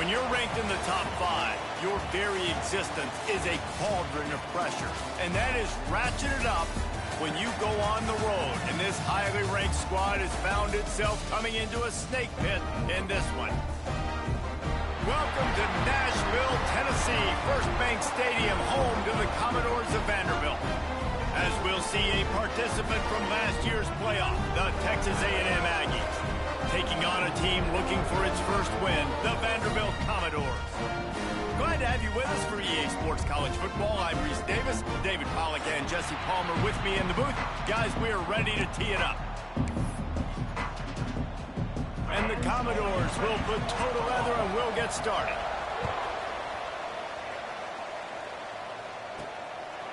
When you're ranked in the top 5, your very existence is a cauldron of pressure. And that is ratcheted up when you go on the road. And this highly ranked squad has found itself coming into a snake pit in this one. Welcome to Nashville, Tennessee, First Bank Stadium, home to the Commodores of Vanderbilt. As we'll see a participant from last year's playoff, the Texas A&M Aggies, taking on a team looking for its first win, the Vanderbilt Commodores. Glad to have you with us for EA Sports College Football. I'm Reese Davis, David Pollack and Jesse Palmer with me in the booth. Guys, we are ready to tee it up. And the Commodores will put toe to leather and we'll get started.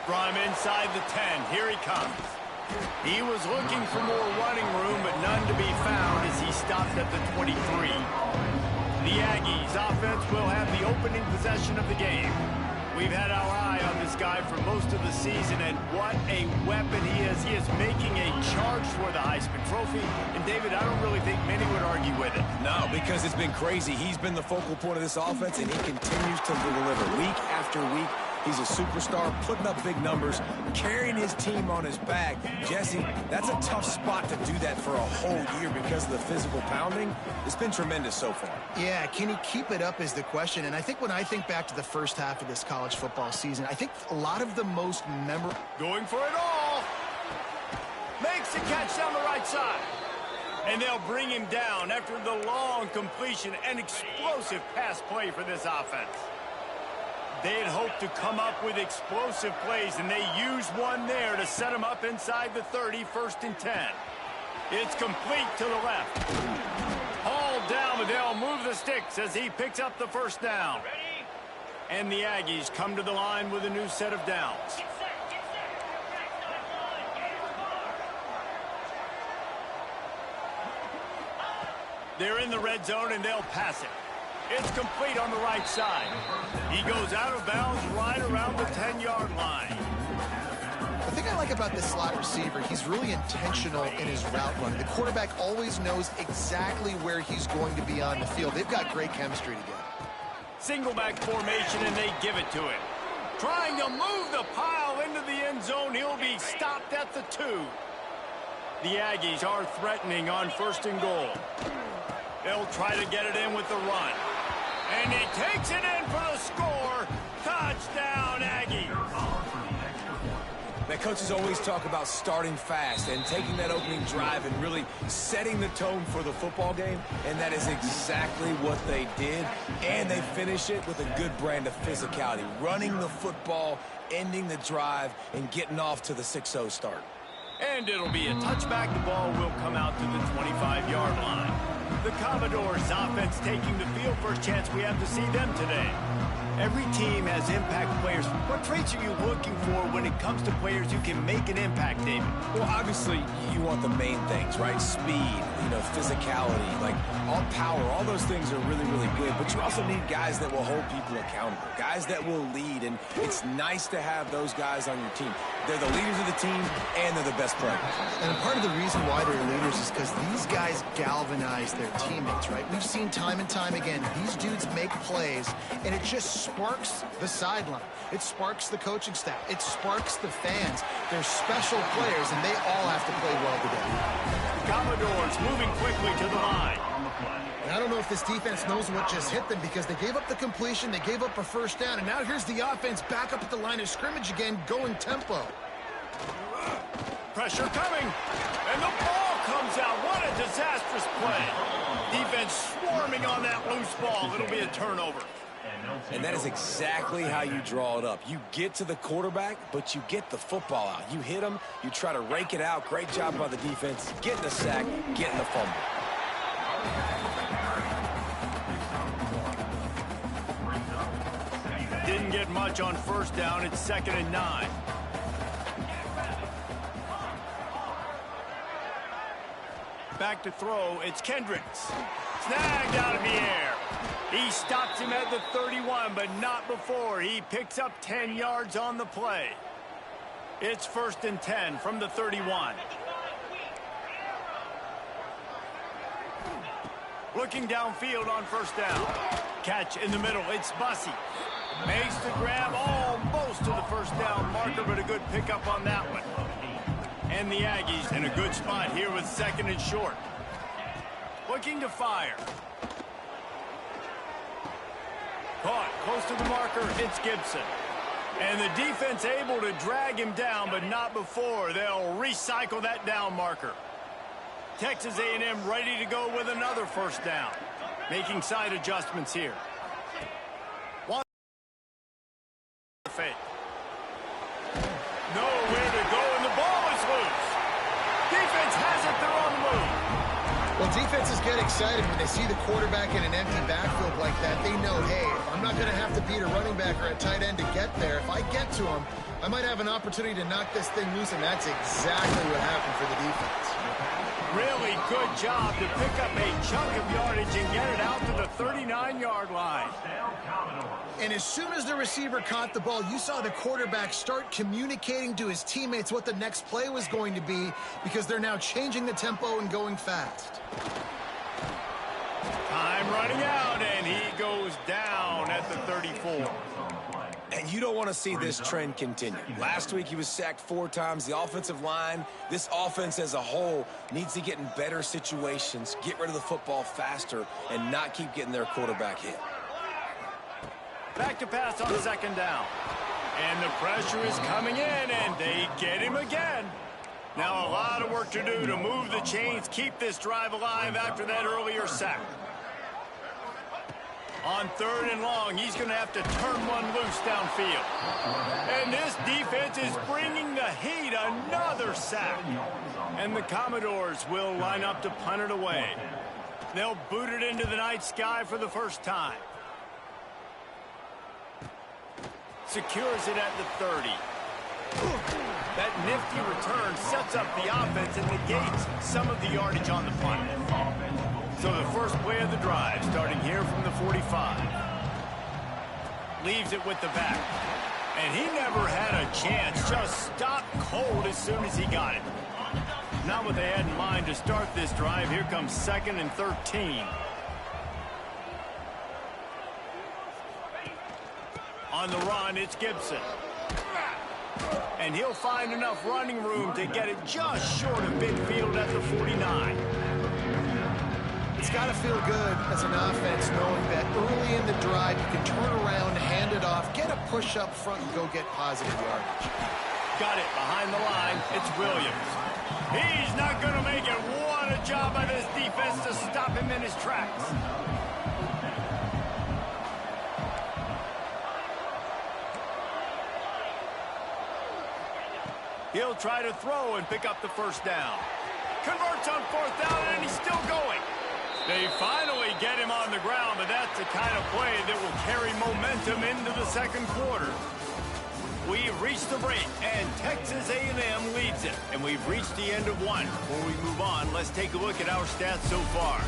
From inside the 10, here he comes. He was looking for more running room, but none to be found as he stopped at the 23. The Aggies offense will have the opening possession of the game. We've had our eye on this guy for most of the season, and what a weapon he is. He is making a charge for the Heisman Trophy. And, David, I don't really think many would argue with it. No, because it's been crazy. He's been the focal point of this offense, and he continues to deliver week after week. He's a superstar, putting up big numbers, carrying his team on his back. Jesse, that's a tough spot to do that for a whole year because of the physical pounding. It's been tremendous so far. Yeah, can he keep it up is the question. And I think when I think back to the first half of this college football season, I think a lot of the most memorable... Going for it all. Makes a catch down the right side. And they'll bring him down after the long completion and explosive pass play for this offense. They had hoped to come up with explosive plays, and they used one there to set him up inside the 30, 1st and 10. It's complete to the left. Hauled down, but they'll move the sticks as he picks up the first down. And the Aggies come to the line with a new set of downs. They're in the red zone, and they'll pass it. It's complete on the right side. He goes out of bounds right around the 10-yard line. The thing I like about this slot receiver, he's really intentional in his route running. The quarterback always knows exactly where he's going to be on the field. They've got great chemistry together. Single back formation, and they give it to him. Trying to move the pile into the end zone. He'll be stopped at the 2. The Aggies are threatening on 1st and goal. They'll try to get it in with the run. And he takes it in for the score. Touchdown, Aggie. Now, coaches always talk about starting fast and taking that opening drive and really setting the tone for the football game, and that is exactly what they did. And they finish it with a good brand of physicality, running the football, ending the drive, and getting off to the 6-0 start. And it'll be a touchback. The ball will come out to the 25-yard line. The Commodores offense taking the field. First chance we have to see them today. Every team has impact players. What traits are you looking for when it comes to players who can make an impact, David? Well, obviously, you want the main things, right? Speed, physicality, like all power. All those things are really, really good. But you also need guys that will hold people accountable, guys that will lead. And it's nice to have those guys on your team. They're the leaders of the team, and they're the best players. And part of the reason why they're leaders is because these guys galvanize their teammates, right? We've seen time and time again, these dudes make plays, and it just sparks the sideline. It sparks the coaching staff. It sparks the fans. They're special players, and they all have to play well together. Commodores moving quickly to the line. And I don't know if this defense knows what just hit them because they gave up the completion, they gave up a first down, and now here's the offense back up at the line of scrimmage again, going tempo. Pressure coming, and the ball comes out. What a disastrous play. Defense swarming on that loose ball. It'll be a turnover. And that is exactly how you draw it up. You get to the quarterback, but you get the football out. You hit him, you try to rake it out. Great job by the defense. Getting the sack, getting the fumble. Didn't get much on first down. It's 2nd and 9. Back to throw. It's Kendricks. Snagged out of the air. He stops him at the 31, but not before. He picks up 10 yards on the play. It's 1st and 10 from the 31. Looking downfield on first down. catch in the middle. It's Bussey. Makes the grab almost to the first down marker, but a good pickup on that one. And the Aggies in a good spot here with 2nd and short. Looking to fire. Caught close to the marker. It's Gibson. And the defense able to drag him down, but not before. They'll recycle that down marker. Texas A&M ready to go with another first down. Making side adjustments here. Fake. Nowhere to go, and the ball is loose. Defense has it. They're on the move. Well, defenses get excited when they see the quarterback in an empty backfield like that. They know, hey, I'm not going to have to beat a running back or a tight end to get there. If I get to him, I might have an opportunity to knock this thing loose, and that's exactly what happened for the defense. Really good job to pick up a chunk of yardage and get it out to the 39-yard line. And as soon as the receiver caught the ball, you saw the quarterback start communicating to his teammates what the next play was going to be, because they're now changing the tempo and going fast. Time running out, and he goes down at the 34. And you don't want to see this trend continue. Last week he was sacked 4 times. The offensive line, this offense as a whole, needs to get in better situations, get rid of the football faster, and not keep getting their quarterback hit. Back to pass on 2nd down. And the pressure is coming in, and they get him again. Now a lot of work to do to move the chains, keep this drive alive after that earlier sack. On 3rd and long, he's going to have to turn one loose downfield. And this defense is bringing the heat. Another sack. And the Commodores will line up to punt it away. They'll boot it into the night sky for the first time. Secures it at the 30. That nifty return sets up the offense and negates some of the yardage on the punt. So the first play of the drive, starting here from the 45. Leaves it with the back. And he never had a chance. Just stopped cold as soon as he got it. Not what they had in mind to start this drive. Here comes 2nd and 13. On the run, it's Gibson. And he'll find enough running room to get it just short of midfield at the 49. It's got to feel good as an offense knowing that early in the drive you can turn around, hand it off, get a push up front, and go get positive yardage. Got it behind the line. It's Williams. He's not going to make it. What a job by this defense to stop him in his tracks. He'll try to throw and pick up the first down. Converts on 4th down, and he's still going. They finally get him on the ground, but that's the kind of play that will carry momentum into the 2nd quarter. We've reached the break, and Texas A&M leads it. And we've reached the end of one. Before we move on, let's take a look at our stats so far.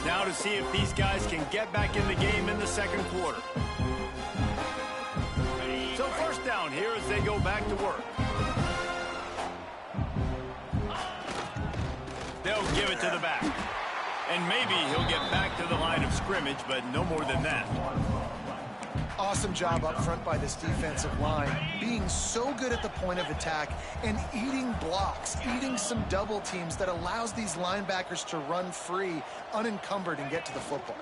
Now to see if these guys can get back in the game in the 2nd quarter. So first down here as they go back to work. They'll give it to the back. And maybe he'll get back to the line of scrimmage, but no more than that. Awesome job up front by this defensive line, being so good at the point of attack and eating blocks, eating some double teams that allows these linebackers to run free, unencumbered, and get to the football.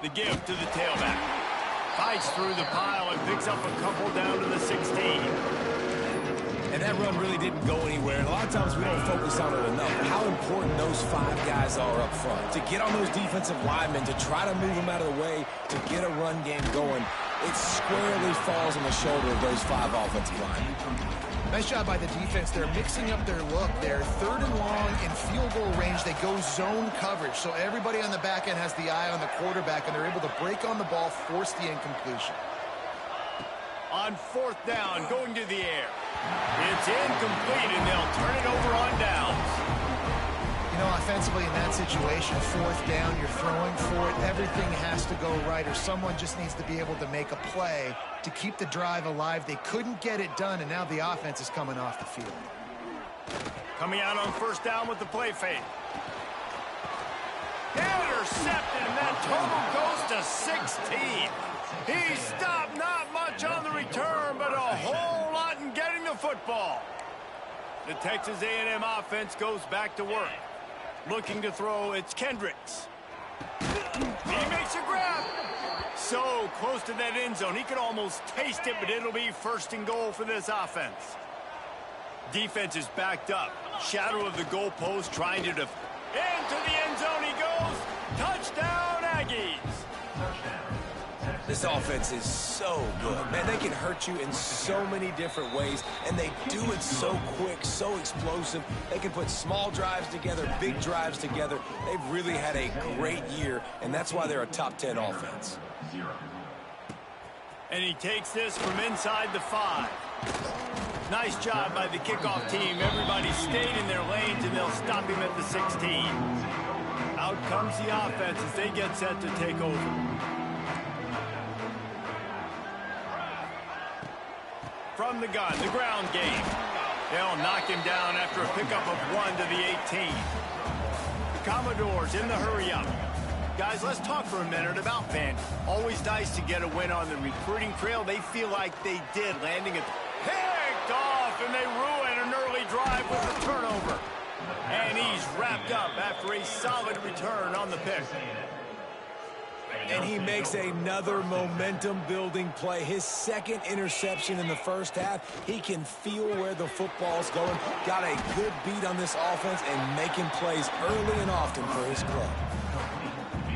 The give to the tailback. Fights through the pile and picks up a couple down to the 16. And that run really didn't go anywhere. And a lot of times we don't focus on it enough. How important those 5 guys are up front. To get on those defensive linemen, to try to move them out of the way, to get a run game going, it squarely falls on the shoulder of those 5 offensive linemen. Nice job by the defense. They're mixing up their look. They're 3rd and long in field goal range. They go zone coverage. So everybody on the back end has the eye on the quarterback, and they're able to break on the ball, force the incompletion. On 4th down, going to the air. It's incomplete, and they'll turn it over on downs. You know, offensively in that situation, 4th down, you're throwing for it. Everything has to go right, or someone just needs to be able to make a play to keep the drive alive. They couldn't get it done, and now the offense is coming off the field. Coming out on 1st down with the play fake. Intercepted, and that total goes to 16. He stopped not much on the return, but a whole lot in getting the football. The Texas A&M offense goes back to work. Looking to throw, it's Kendricks. He makes a grab. So close to that end zone, he could almost taste it, but it'll be first and goal for this offense. Defense is backed up. Shadow of the goalpost trying to into the end zone he goes. Touchdown, Aggies. This offense is so good. Man, they can hurt you in so many different ways, and they do it so quick, so explosive. They can put small drives together, big drives together. They've really had a great year, and that's why they're a top 10 offense. And he takes this from inside the 5. Nice job by the kickoff team. Everybody stayed in their lanes, and they'll stop him at the 16. Out comes the offense as they get set to take over. From the gun, the ground game. They'll knock him down after a pickup of 1 to the 18. The Commodores in the hurry-up. Guys, let's talk for a minute about Vandy. Always nice to get a win on the recruiting trail. They feel like they did, landing it picked off, and they ruin an early drive with a turnover. And he's wrapped up after a solid return on the pick. And he makes another momentum-building play. His second interception in the first half. He can feel where the football's going. Got a good beat on this offense and making plays early and often for his club.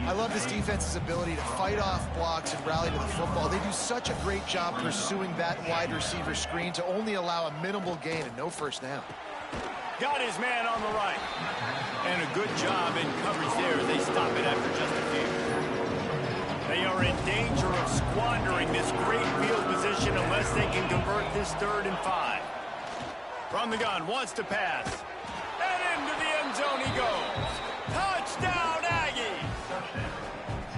I love this defense's ability to fight off blocks and rally to the football. They do such a great job pursuing that wide receiver screen to only allow a minimal gain and no first down. Got his man on the right. And a good job in coverage there. They stop it after just a few. They are in danger of squandering this great field position unless they can convert this 3rd and 5. From the gun, wants to pass. And into the end zone he goes. Touchdown, Aggies!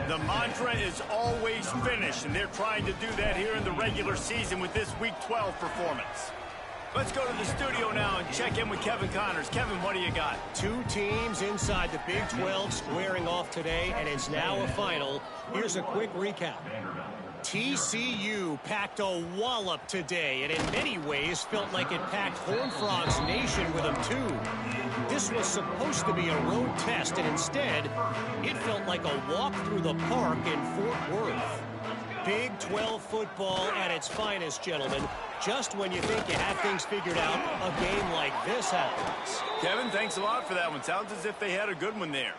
The mantra is always finish, and they're trying to do that here in the regular season with this Week 12 performance. Let's go to the studio now and check in with Kevin Connors. Kevin, what do you got? 2 teams inside the Big 12 squaring off today, and it's now a final. Here's a quick recap. TCU packed a wallop today, and in many ways felt like it packed Horned Frogs Nation with them too. This was supposed to be a road test, and instead, it felt like a walk through the park in Fort Worth. Big 12 football at its finest, gentlemen. Just when you think you have things figured out, a game like this happens. Kevin, thanks a lot for that one. Sounds as if they had a good one there.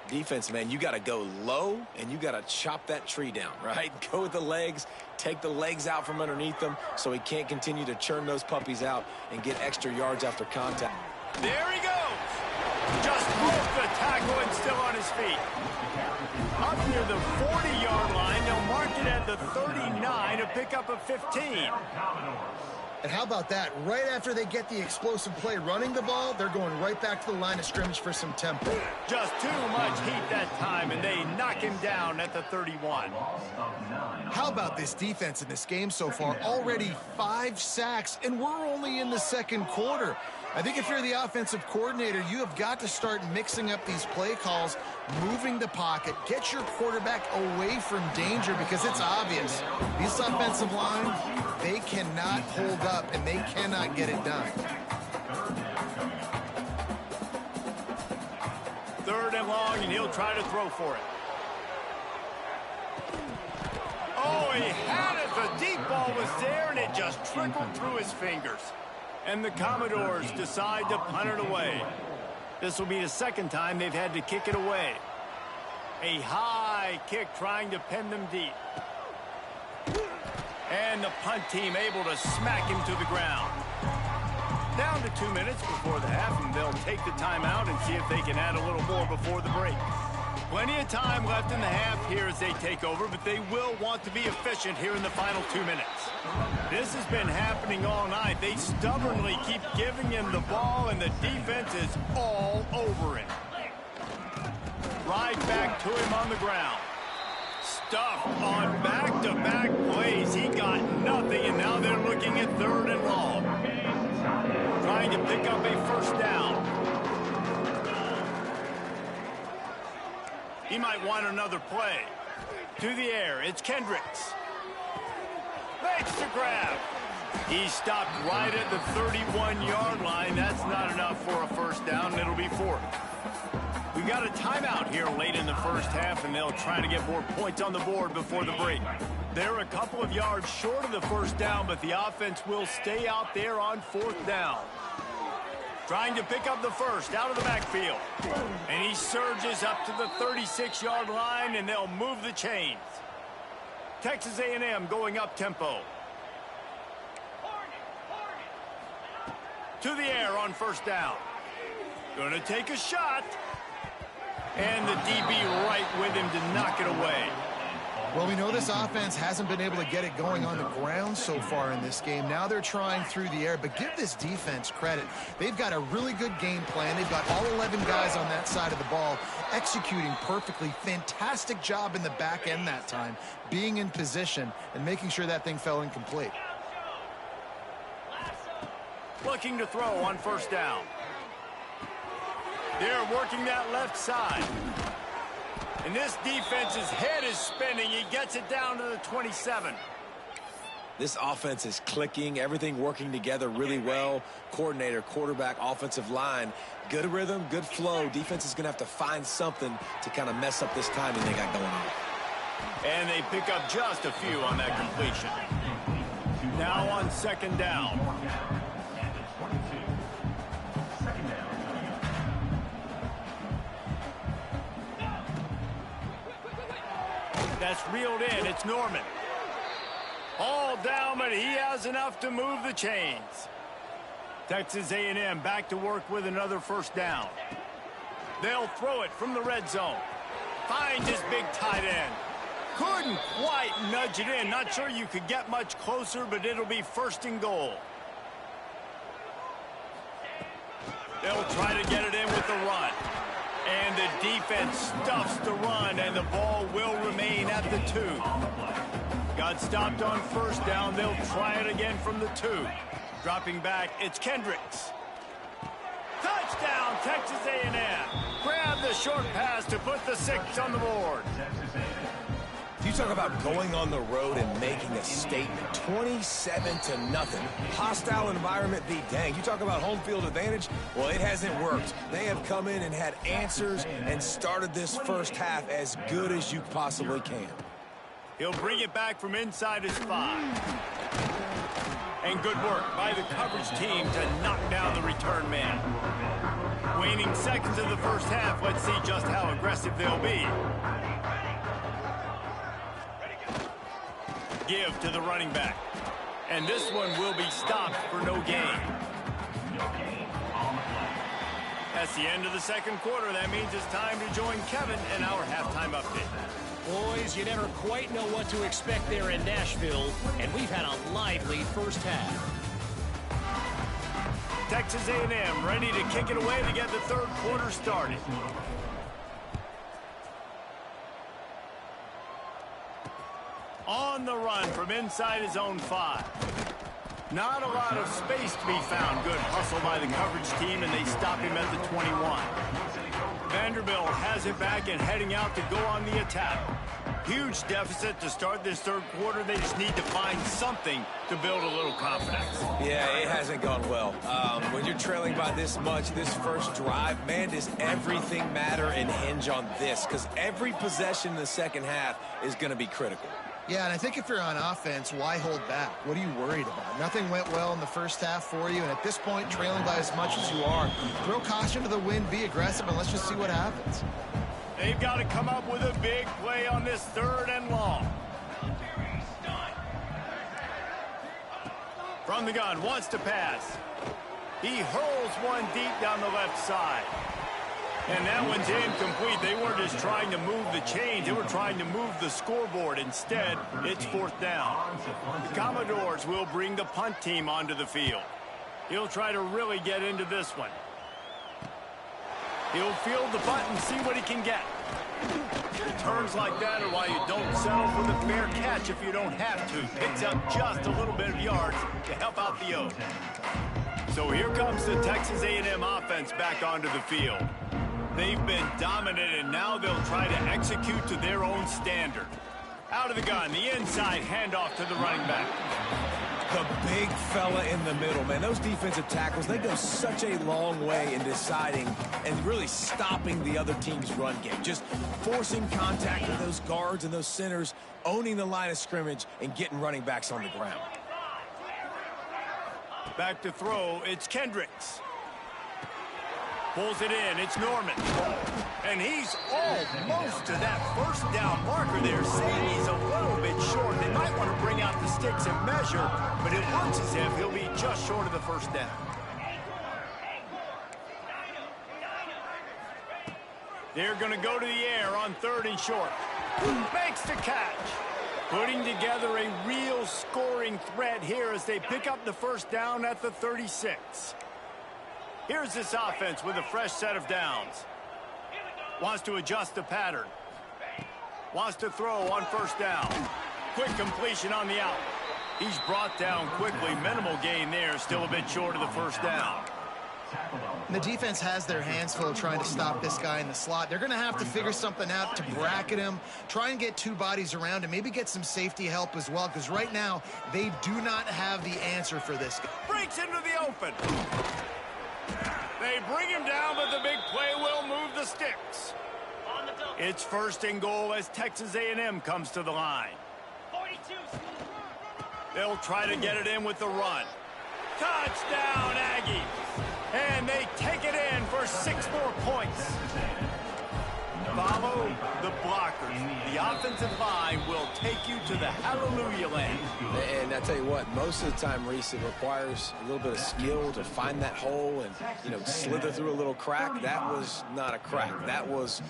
Defense, man, you got to go low, and you got to chop that tree down, right? Go with the legs, take the legs out from underneath them so he can't continue to churn those puppies out and get extra yards after contact. There he goes. Just broke the tackle and still on his feet. Up near the 40-yard line, they'll mark it at the 39, a pickup of 15. And how about that? Right after they get the explosive play running the ball, they're going right back to the line of scrimmage for some tempo. Just too much heat that time, and they knock him down at the 31. How about this defense in this game so far? Already 5 sacks, and we're only in the 2nd quarter. I think if you're the offensive coordinator, you have got to start mixing up these play calls, moving the pocket, get your quarterback away from danger because it's obvious. This offensive line, they cannot hold up and they cannot get it done. 3rd and long, and he'll try to throw for it. Oh, he had it. The deep ball was there, and it just trickled through his fingers. And the Commodores decide to punt it away. This will be the 2nd time they've had to kick it away. A high kick trying to pin them deep. And the punt team able to smack him to the ground. Down to 2 minutes before the half, and they'll take the timeout and see if they can add a little more before the break. Plenty of time left in the half here as they take over, but they will want to be efficient here in the final 2 minutes. This has been happening all night. They stubbornly keep giving him the ball, and the defense is all over him. Right back to him on the ground. Stuffed on back-to-back plays. He got nothing, and now they're looking at 3rd and long. Trying to pick up a 1st down. He might want another play. To the air, it's Kendricks. Makes the grab. He stopped right at the 31-yard line. That's not enough for a first down. It'll be fourth. We got a timeout here late in the first half, and they'll try to get more points on the board before the break. They're a couple of yards short of the first down, but the offense will stay out there on fourth down. Trying to pick up the first out of the backfield. And he surges up to the 36-yard line, and they'll move the chains. Texas A&M going up tempo. To the air on first down. Going to take a shot. And the DB right with him to knock it away. Well, we know this offense hasn't been able to get it going on the ground so far in this game. Now they're trying through the air, but give this defense credit. They've got a really good game plan. They've got all 11 guys on that side of the ball executing perfectly. Fantastic job in the back end that time, being in position and making sure that thing fell incomplete. Looking to throw on first down. They're working that left side. And this defense's head is spinning. He gets it down to the 27. This offense is clicking, everything working together really well. Coordinator, quarterback, offensive line, good rhythm, good flow. Defense is going to have to find something to kind of mess up this timing they got going on. And they pick up just a few on that completion. Now on second down. That's reeled in. It's Norman. All down, but he has enough to move the chains. Texas A&M back to work with another first down. They'll throw it from the red zone. Finds his big tight end. Couldn't quite nudge it in. Not sure you could get much closer, but it'll be first and goal. They'll try to get it in with the run. And the defense stuffs the run, and the ball will remain at the 2. Got stopped on first down. They'll try it again from the 2. Dropping back, it's Kendricks. Touchdown, Texas A&M. Grab the short pass to put the 6 on the board. You talk about going on the road and making a statement. 27-0. Hostile environment be dang. You talk about home field advantage. Well, it hasn't worked. They have come in and had answers and started this first half as good as you possibly can. He'll bring it back from inside his 5. And good work by the coverage team to knock down the return man. Waning seconds of the first half. Let's see just how aggressive they'll be. Give to the running back. And this one will be stopped for no gain. That's the end of the second quarter. That means it's time to join Kevin in our halftime update. Boys, you never quite know what to expect there in Nashville, and we've had a lively first half. Texas A&M ready to kick it away to get the third quarter started. On the run from inside his own 5. Not a lot of space to be found. Good hustle by the coverage team, and they stop him at the 21. Vanderbilt has it back and heading out to go on the attack. Huge deficit to start this third quarter. They just need to find something to build a little confidence. Yeah, it hasn't gone well. When you're trailing by this much, this first drive, man, does everything matter and hinge on this? Because every possession in the second half is going to be critical. Yeah, and I think if you're on offense, why hold back? What are you worried about? Nothing went well in the first half for you, and at this point, trailing by as much as you are, throw caution to the wind, be aggressive, and let's just see what happens. They've got to come up with a big play on this third and long. From the gun, wants to pass. He hurls one deep down the left side. And that one's incomplete. They weren't just trying to move the chains. They were trying to move the scoreboard. Instead, it's fourth down. The Commodores will bring the punt team onto the field. He'll try to really get into this one. He'll field the punt and see what he can get. Returns like that are why you don't settle for the fair catch if you don't have to. Picks up just a little bit of yards to help out the O. So here comes the Texas A&M offense back onto the field. They've been dominant, and now they'll try to execute to their own standard. Out of the gun, the inside handoff to the running back. The big fella in the middle, man. Those defensive tackles, they go such a long way in deciding and really stopping the other team's run game. Just forcing contact with those guards and those centers, owning the line of scrimmage, and getting running backs on the ground. Back to throw, it's Kendricks. Pulls it in, it's Norman. And he's almost to that first down marker there, saying he's a little bit short. They might want to bring out the sticks and measure, but it looks as if he'll be just short of the first down. They're going to go to the air on 3rd and short. Makes the catch. Putting together a real scoring threat here as they pick up the first down at the 36. Here's this offense with a fresh set of downs. Wants to adjust the pattern. Wants to throw on 1st down. Quick completion on the out. He's brought down quickly. Minimal gain there. Still a bit short of the first down. The defense has their hands full trying to stop this guy in the slot. They're going to have to figure something out to bracket him, try and get 2 bodies around him, maybe get some safety help as well, because right now they do not have the answer for this guy. Breaks into the open. They bring him down, but the big play will move the sticks. It's 1st and goal as Texas A&M comes to the line. They'll try to get it in with the run. Touchdown, Aggies. And they take it in for 6 more points. Follow the blockers. The offensive line will take you to the hallelujah land. And I tell you what, most of the time, Reese, it requires a little bit of skill to find that hole and, slither through a little crack. That was not a crack. That was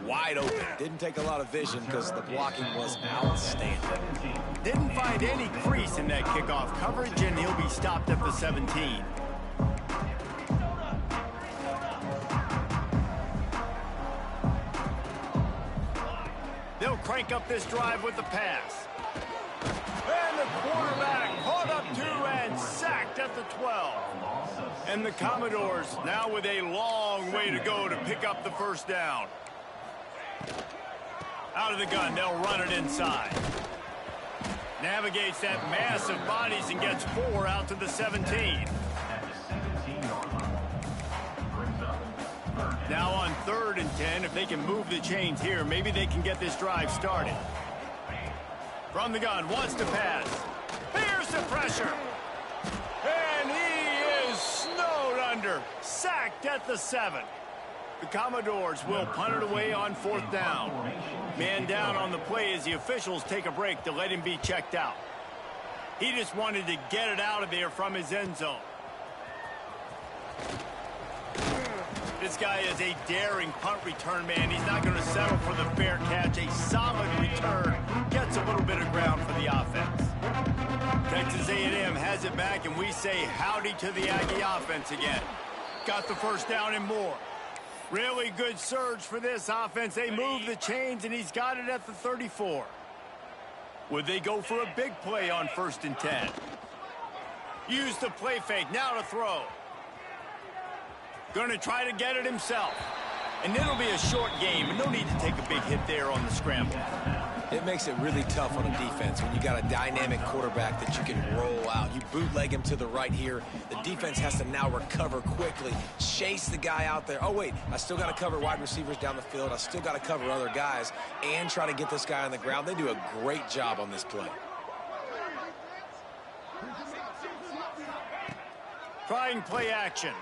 wide open. Didn't take a lot of vision because the blocking was outstanding. Didn't find any crease in that kickoff coverage, and he'll be stopped at the 17. They'll crank up this drive with the pass. And the quarterback caught up 2 and sacked at the 12. And the Commodores now with a long way to go to pick up the first down. Out of the gun, they'll run it inside. Navigates that mass of bodies and gets 4 out to the 17. Now on 3rd and 10, if they can move the chains here, maybe they can get this drive started. From the gun, wants to pass. Here's the pressure. And he is snowed under. Sacked at the 7. The Commodores will punt it away on 4th down. Man down on the play as the officials take a break to let him be checked out. He just wanted to get it out of there from his end zone. This guy is a daring punt return man. He's not going to settle for the fair catch. A solid return. Gets a little bit of ground for the offense. Texas A&M has it back, and we say howdy to the Aggie offense again. Got the first down and more. Really good surge for this offense. They move the chains, and he's got it at the 34. Would they go for a big play on 1st and 10? Use the play fake. Now to throw. Going to try to get it himself. And it'll be a short game, and no need to take a big hit there on the scramble. It makes it really tough on a defense when you got a dynamic quarterback that you can roll out. You bootleg him to the right here. The defense has to now recover quickly, chase the guy out there. Oh, wait, I still got to cover wide receivers down the field. I still got to cover other guys and try to get this guy on the ground. They do a great job on this play. Trying play action.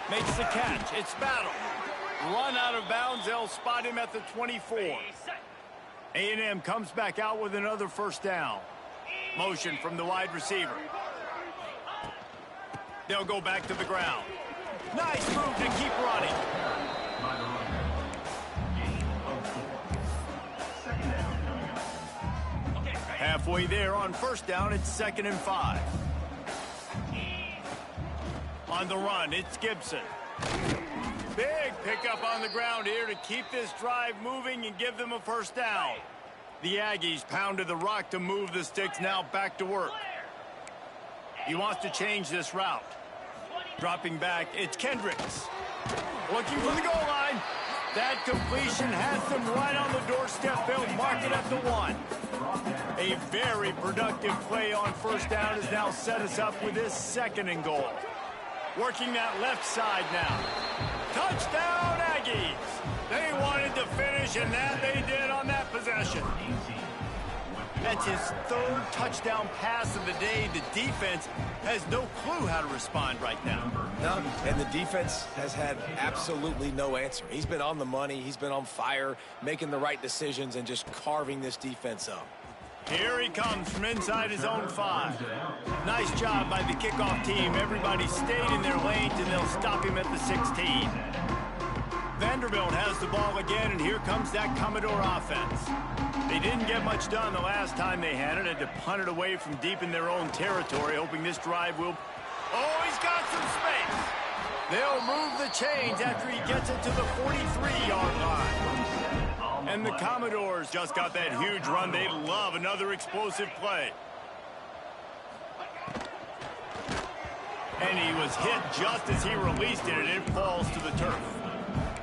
Makes the catch. It's battle. Run out of bounds. They'll spot him at the 24. A&M comes back out with another first down. Motion from the wide receiver. They'll go back to the ground. Nice move to keep running. Halfway there on first down, it's 2nd and 5. On the run, it's Gibson. Big pickup on the ground here to keep this drive moving and give them a first down. The Aggies pounded the rock to move the sticks, now back to work. He wants to change this route. Dropping back, it's Kendricks. Looking for the goal line. That completion has them right on the doorstep. They'll mark it at the 1. A very productive play on first down has now set us up with this 2nd and goal. Working that left side now. Touchdown, Aggies! They wanted to finish, and that they did on that possession. That's his 3rd touchdown pass of the day. The defense has no clue how to respond right now. No, and the defense has had absolutely no answer. He's been on the money. He's been on fire, making the right decisions and just carving this defense up. Here he comes from inside his own 5. Nice job by the kickoff team. Everybody stayed in their lanes, and they'll stop him at the 16. Vanderbilt has the ball again, and here comes that Commodore offense. They didn't get much done the last time they had it. Had to punt it away from deep in their own territory, hoping this drive will... Oh, he's got some space. They'll move the chains after he gets it to the 43-yard line. And the Commodores just got that huge run. They love another explosive play. And he was hit just as he released it, and it falls to the turf.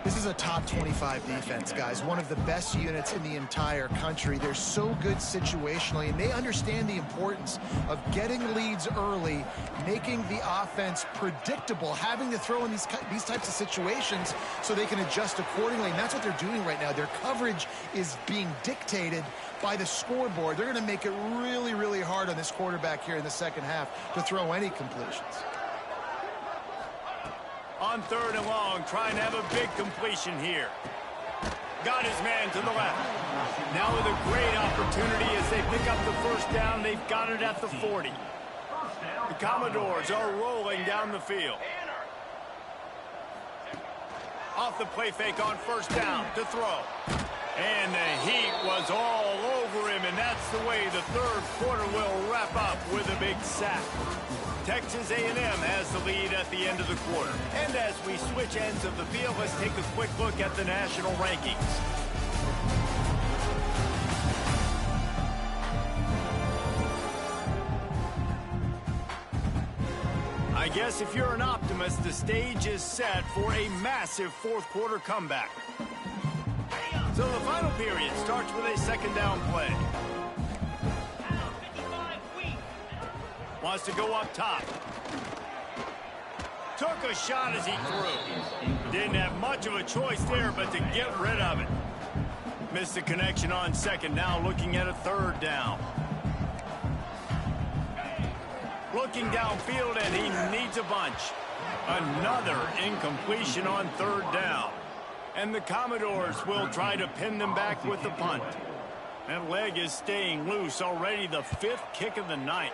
This is a top 25 defense, guys. One of the best units in the entire country. They're so good situationally, and they understand the importance of getting leads early, making the offense predictable, having to throw in these types of situations so they can adjust accordingly. And that's what they're doing right now. Their coverage is being dictated by the scoreboard. They're going to make it really, really hard on this quarterback here in the second half to throw any completions. On 3rd and long, trying to have a big completion here. Got his man to the left. Now with a great opportunity as they pick up the first down. They've got it at the 40. The Commodores are rolling down the field. Off the play fake on first down to throw. And the heat was all over him, and that's the way the 3rd quarter will wrap up with a big sack. Texas A&M has the lead at the end of the quarter. And as we switch ends of the field, let's take a quick look at the national rankings. I guess if you're an optimist, the stage is set for a massive 4th quarter comeback. So the final period starts with a 2nd down play. Wants to go up top. Took a shot as he threw. Didn't have much of a choice there, but to get rid of it. Missed the connection on 2nd. Now looking at a 3rd down. Looking downfield, and he needs a bunch. Another incompletion on 3rd down. And the Commodores will try to pin them back with the punt. That leg is staying loose. Already the 5th kick of the night.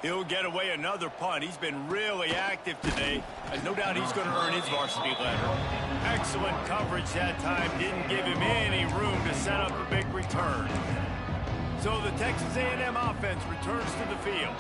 He'll get away another punt. He's been really active today, and no doubt he's going to earn his varsity letter. Excellent coverage that time. Didn't give him any room to set up a big return. So the Texas A&M offense returns to the field.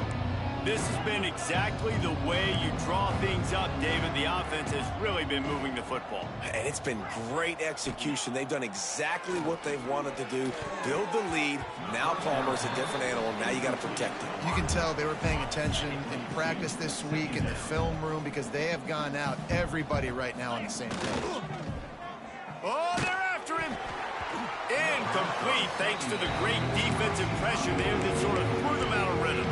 This has been exactly the way you draw things up, David. The offense has really been moving the football. And it's been great execution. They've done exactly what they've wanted to do. Build the lead. Now Palmer's a different animal. Now you got to protect him. You can tell they were paying attention in practice this week in the film room because they have gone out, everybody right now on the same page. Oh, they're after him. Incomplete thanks to the great defensive pressure there that sort of threw them out of rhythm.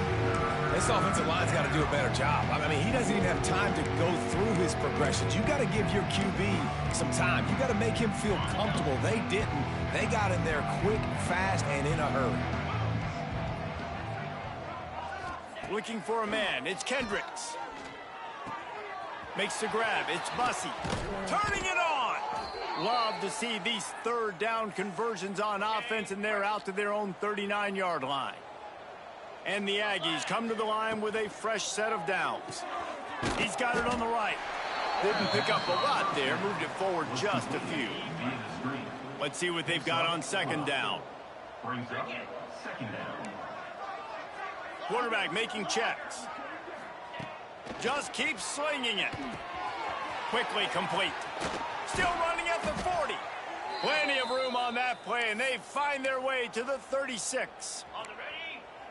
This offensive line's got to do a better job. I mean, he doesn't even have time to go through his progressions. You got to give your QB some time. You got to make him feel comfortable. They didn't. They got in there quick, fast, and in a hurry. Looking for a man. It's Kendricks. Makes the grab. It's Bussey. Turning it on. Love to see these 3rd down conversions on offense, and they're out to their own 39-yard line. And the Aggies come to the line with a fresh set of downs. He's got it on the right. Didn't pick up a lot there. Moved it forward just a few. Let's see what they've got on 2nd down. Quarterback making checks. Just keeps slinging it. Quickly complete. Still running at the 40. Plenty of room on that play, and they find their way to the 36.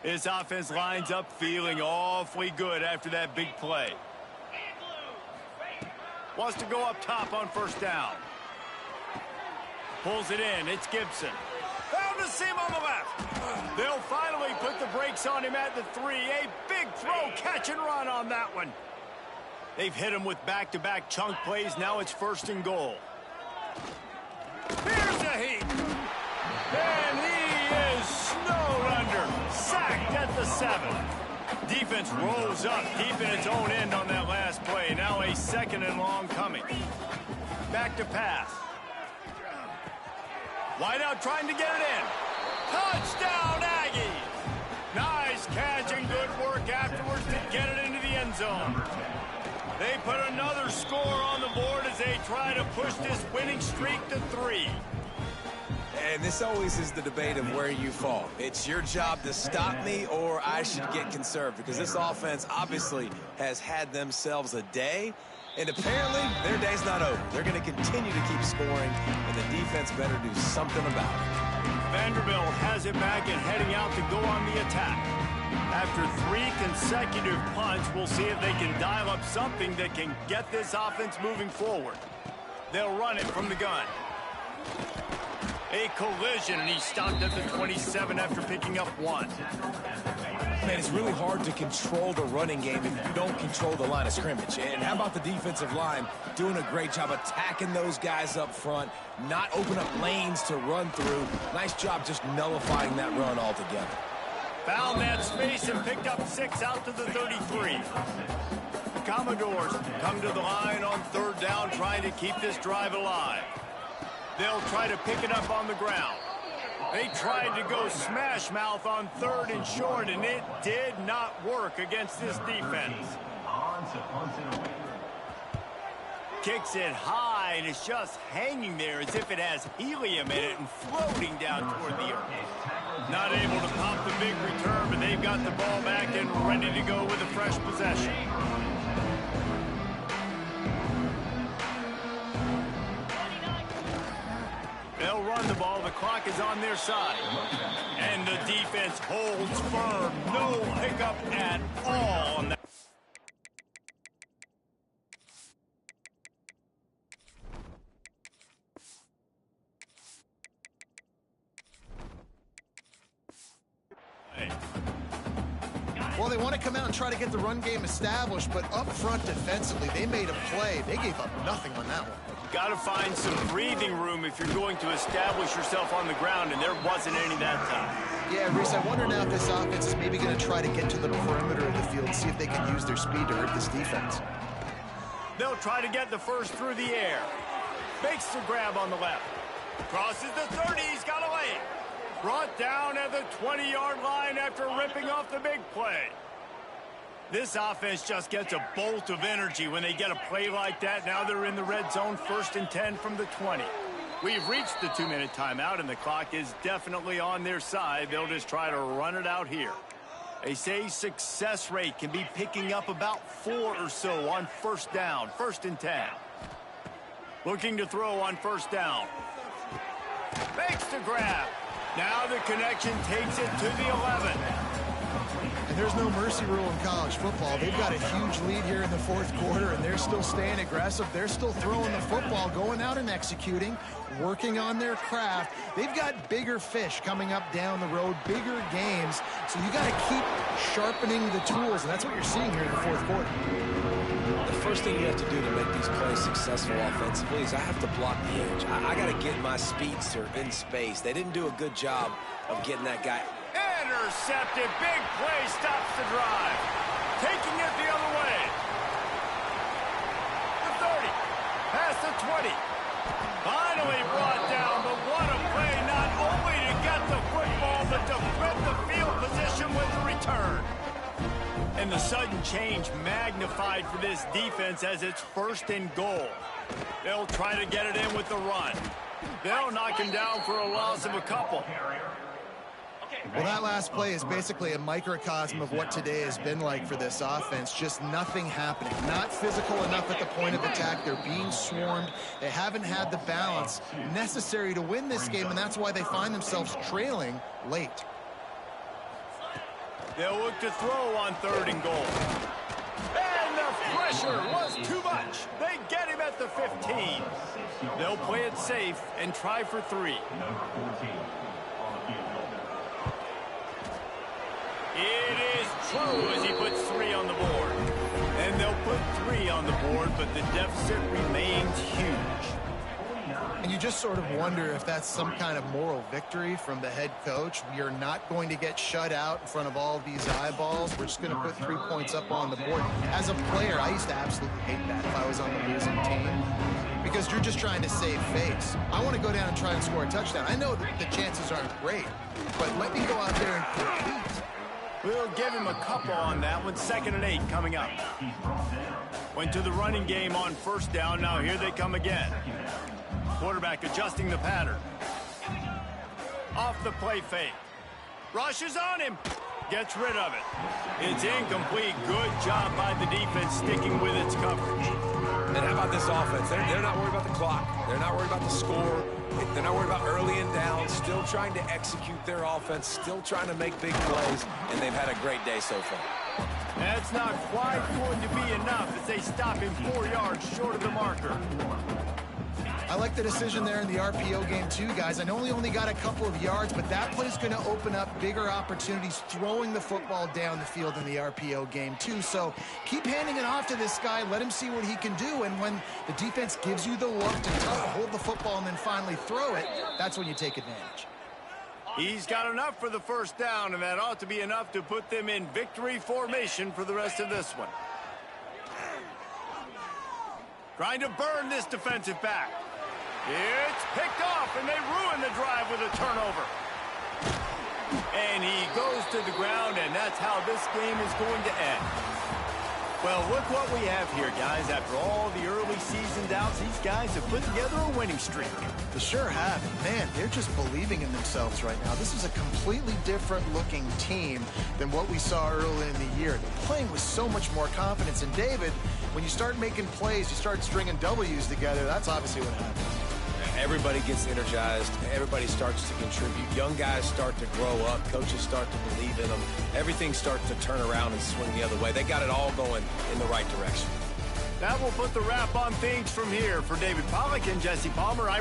This offense lines up feeling awfully good after that big play. Wants to go up top on first down. Pulls it in. It's Gibson. Found a seam on the left. They'll finally put the brakes on him at the 3. A big throw, catch and run on that one. They've hit him with back-to-back chunk plays. Now it's 1st and goal. Here's the heat. And he is snowed under. Sacked at the 7. Defense rolls up deep in its own end on that last play. Now a 2nd and long coming. Back to pass. Wide out trying to get it in. Touchdown, Aggies! Nice catch and good work afterwards to get it into the end zone. They put another score on the board as they try to push this winning streak to 3. And this always is the debate of where you fall. It's your job to stop me or I should get conserved, because this offense obviously has had themselves a day, and apparently their day's not over. They're going to continue to keep scoring, and the defense better do something about it. Vanderbilt has it back and heading out to go on the attack. After 3 consecutive punts, we'll see if they can dial up something that can get this offense moving forward. They'll run it from the gun. A collision, and he stopped at the 27 after picking up 1. Man, it's really hard to control the running game if you don't control the line of scrimmage. And how about the defensive line doing a great job attacking those guys up front, not open up lanes to run through. Nice job just nullifying that run altogether. Found that space and picked up 6 out to the 33. The Commodores come to the line on 3rd down, trying to keep this drive alive. They'll try to pick it up on the ground. They tried to go smash mouth on 3rd and short, and it did not work against this defense. Kicks it high, and it's just hanging there as if it has helium in it and floating down toward the earth. Not able to pop the big return, but they've got the ball back and ready to go with a fresh possession. They'll run the ball. The clock is on their side. And the defense holds firm. No hiccup at all on that. Well, they want to come out and try to get the run game established, but up front defensively, they made a play. They gave up nothing on that one. Got to find some breathing room if you're going to establish yourself on the ground, and there wasn't any that time. Yeah, Reese, I wonder now if this offense is maybe going to try to get to the perimeter of the field and see if they can use their speed to hurt this defense. They'll try to get the first through the air. Makes the grab on the left. Crosses the 30. He's got a lane. Brought down at the 20-yard line after ripping off the big play. This offense just gets a bolt of energy when they get a play like that. Now they're in the red zone, 1st and 10 from the 20. We've reached the 2-minute timeout, and the clock is definitely on their side. They'll just try to run it out here. They say success rate can be picking up about 4 or so on 1st down, 1st and 10. Looking to throw on 1st down. Makes the grab. Now the connection takes it to the 11. And there's no mercy rule in college football. They've got a huge lead here in the 4th quarter, and they're still staying aggressive. They're still throwing the football, going out and executing, working on their craft. They've got bigger fish coming up down the road, bigger games. So you got to keep sharpening the tools, and that's what you're seeing here in the 4th quarter. The first thing you have to do to make these plays successful offensively is I have to block the edge. I got to get my speedster in space. They didn't do a good job of getting that guy. Intercepted. Big play stops the drive. Taking it the other way. The 30. Past the 20. Finally brought down, but what a play. Not only to get the football, but to flip the field position with the return. And the sudden change magnified for this defense as it's 1st and goal. They'll try to get it in with the run. They'll knock him down for a loss of a couple. Well, that last play is basically a microcosm of what today has been like for this offense. Just nothing happening. Not physical enough at the point of attack. They're being swarmed. They haven't had the balance necessary to win this game, and that's why they find themselves trailing late. They'll look to throw on 3rd and goal. And the pressure was too much. They get him at the 15. They'll play it safe and try for 3. It is TRU as he puts 3 on the board. And they'll put 3 on the board, but the deficit remains huge. And you just sort of wonder if that's some kind of moral victory from the head coach. We are not going to get shut out in front of all these eyeballs. We're just going to put 3 points up on the board. As a player, I used to absolutely hate that if I was on the losing team, because you're just trying to save face. I want to go down and try and score a touchdown. I know that the chances aren't great, but let me go out there and compete. We'll give him a couple on that one. 2nd and 8 coming up. Went to the running game on 1st down. Now here they come again. Quarterback adjusting the pattern. Off the play fake. Rushes on him. Gets rid of it. It's incomplete. Good job by the defense sticking with its coverage. And how about this offense? They're not worried about the clock. They're not worried about the score. They're not worried about early and down. Still trying to execute their offense. Still trying to make big plays. And they've had a great day so far. That's not quite going to be enough as they stop him 4 yards short of the marker. I like the decision there in the RPO game too, guys. I know he only got a couple of yards, but that play's going to open up bigger opportunities throwing the football down the field in the RPO game too. So keep handing it off to this guy. Let him see what he can do. And when the defense gives you the look to hold the football and then finally throw it, that's when you take advantage. He's got enough for the 1st down, and that ought to be enough to put them in victory formation for the rest of this one. Trying to burn this defensive back. It's picked off, and they ruin the drive with a turnover. And he goes to the ground, and that's how this game is going to end. Well, look what we have here, guys. After all the early season doubts, these guys have put together a winning streak. They sure have. Man, they're just believing in themselves right now. This is a completely different-looking team than what we saw early in the year. They're playing with so much more confidence. And, David, when you start making plays, you start stringing W's together, that's obviously what happens. Everybody gets energized. Everybody starts to contribute. Young guys start to grow up. Coaches start to believe in them. Everything starts to turn around and swing the other way. They got it all going in the right direction. That will put the wrap on things from here. For David Pollack and Jesse Palmer, I'm